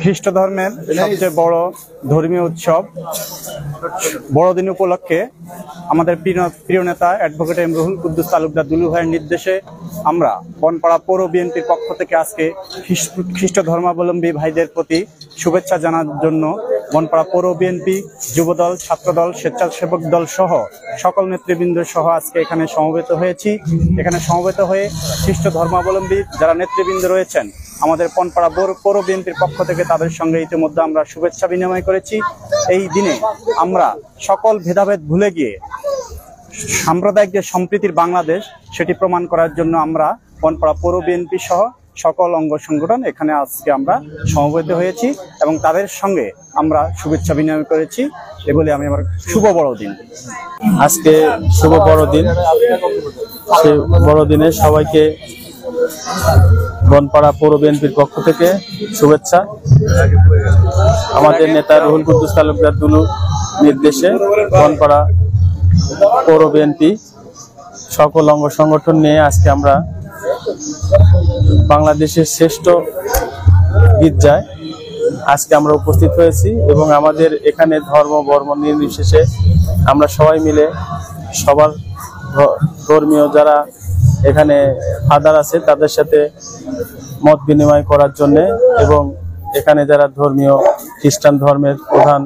খ্রিস্ট ধর্মের সবচেয়ে বড় ধর্মীয় উৎসব বড়দিন উপলক্ষে আমাদের প্রিয় নেতা অ্যাডভোকেট এম রুহুল কুদ্দুস তালুকদার দুলু ভাইয়ের নির্দেশে আমরা বনপাড়া পৌর বিএনপির পক্ষ থেকে আজকে খ্রিস্ট ধর্মাবলম্বী ভাইদের প্রতি শুভেচ্ছা জানানোর জন্য বনপাড়া পৌর বিএনপি, যুবদল, ছাত্রদল, স্বেচ্ছাসেবক দল সহ সকল নেতৃবৃন্দ সহ আজকে এখানে সমবেত হয়েছি। এখানে সমবেত হয়ে খ্রিস্ট ধর্মাবলম্বী যারা নেতৃবৃন্দ রয়েছেন আমাদের বনপাড়া পৌর বিএনপির পক্ষ থেকে তাদের সঙ্গে ইতিমধ্যে আমরা শুভেচ্ছা বিনিময় করেছি। এই দিনে আমরা সকল ভেদাভেদ ভুলে গিয়ে সাম্প্রদায়িক যে সম্প্রীতির বাংলাদেশ সেটি প্রমাণ করার জন্য আমরা বনপাড়া পৌর বিএনপি সহ সকল অঙ্গ সংগঠন এখানে আজকে আমরা সমবেত হয়েছি এবং তাদের সঙ্গে আমরা শুভেচ্ছা বিনিময় করেছি। এগুলি আমি আমার শুভ বড়দিন। আজকে শুভ বড়দিন। সেই বড়দিনে সবাইকে বনপাড়া পৌর বিএনপির পক্ষ থেকে শুভেচ্ছা। আমাদের নেতা রুহুল কুদ্দুস তালুকদার দুলু নির্দেশে বনপাড়া পৌর বিএনপি সকল অঙ্গ সংগঠন নিয়ে আজকে আমরা বাংলাদেশের শ্রেষ্ঠ গির্জায় আজকে আমরা উপস্থিত হয়েছি এবং আমাদের এখানে ধর্ম বর্ণ নির্বিশেষে আমরা সবাই মিলে সবার ধর্মীয় যারা এখানে ফাদার আছে তাদের সাথে মত বিনিময় করার জন্য এবং এখানে যারা ধর্মীয় খ্রিস্টান ধর্মের প্রধান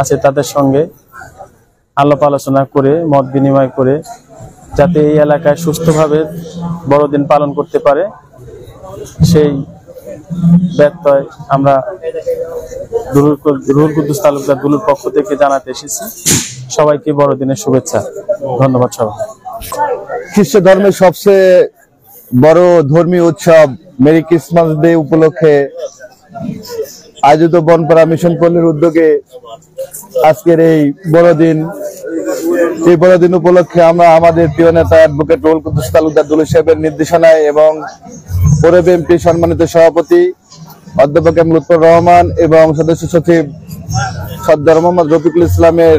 আছে তাদের সঙ্গে আলাপ আলোচনা করে মত বিনিময় করে যাতে এই এলাকায় সুস্থভাবে বড়দিন পালন করতে পারে সেই ব্যত্যয় আমরা রুহুল কুদ্দুস তালুকদার দুলুর পক্ষ থেকে জানাতে এসেছি। সবাইকে বড়দিনের শুভেচ্ছা। ধন্যবাদ সবাই। খ্রিস্ট ধর্মের সবচেয়ে বড় ধর্মীয় উৎসব মেরি ক্রিসমাস ডে উপলক্ষে আয়োজিত বনপাড়া মিশন পল্লীর উদ্যোগে আজকের এই বড়দিন উপলক্ষে আমরা আমাদের প্রিয় নেতা অ্যাডভোকেট রুহুল কুদ্দুস তালুকদার দুলু সাহেবের নির্দেশনায় এবং পৌর বিএনপি সম্মানিত সভাপতি অধ্যাপক এম লুৎফর রহমান এবং সদস্য সচিব সর্দার মোহাম্মদ রফিকুল ইসলামের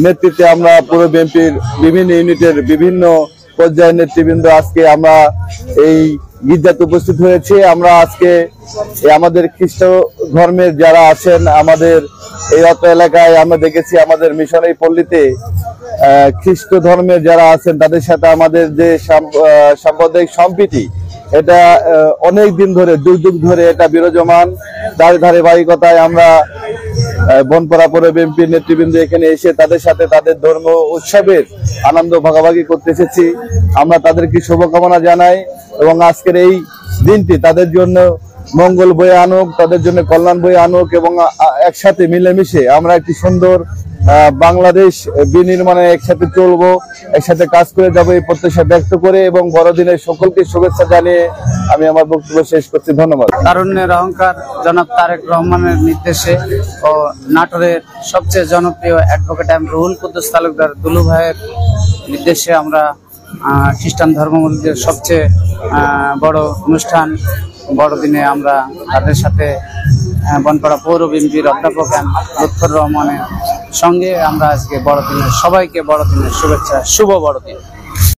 নেতৃত্বে আমরা পৌর বিএনপির বিভিন্ন ইউনিটের বিভিন্ন পর্যায়ের নেতৃবৃন্দ আজকে আমরা এই গির্জাতে উপস্থিত হয়েছি। আমরা আজকে আমাদের খ্রিস্ট ধর্মের যারা আছেন আমাদের এই অত্র এলাকায় আমরা দেখেছি আমাদের মিশন এই পল্লীতে খ্রিস্ট ধর্মের যারা আছেন তাদের সাথে আমাদের যে সাম্প্রদায়িক সম্প্রীতি এটা অনেক দিন ধরে যুগ যুগ ধরে এটা বিরাজমান। তার ধারাবাহিকতায় আমরা বনপাড়া পৌর বিএনপির নেতৃবৃন্দ এখানে এসে তাদের সাথে তাদের ধর্ম উৎসবের আনন্দ ভাগাভাগি করতে এসেছি। আমরা তাদেরকে শুভকামনা জানাই এবং আজকের এই দিনটি তাদের জন্য মঙ্গল বয়ে আনুক, তাদের জন্য কল্যাণ বয়ে আনুক এবং একসাথে মিলেমিশে আমরা একটি সুন্দর বাংলাদেশ বিনির্মাণে একসাথে চলবো, একসাথে কাজ করে যাবো এই প্রত্যাশা ব্যক্ত করে এবং বড়দিনের সকলকে শুভেচ্ছা জানিয়ে আমি আমার বক্তব্য শেষ করছি। ধন্যবাদ। তারুণ্যের অহংকার জনাব তারেক রহমানের নির্দেশে ও নাটোরের সবচেয়ে জনপ্রিয় অ্যাডভোকেট এম রুহুল কুদ্দুস তালুকদার দুলু ভাইয়ের নির্দেশে আমরা খ্রিস্টান ধর্মাবলম্বীদের সবচেয়ে বড় অনুষ্ঠান বড়দিনে আমরা তাদের সাথে বনপাড়া পৌর বিএনপির অধ্যাপক এম লুৎফর রহমানের সঙ্গে আমরা আজকে বড়দিনের সবাইকে বড়দিনের শুভেচ্ছা। শুভ বড়দিন।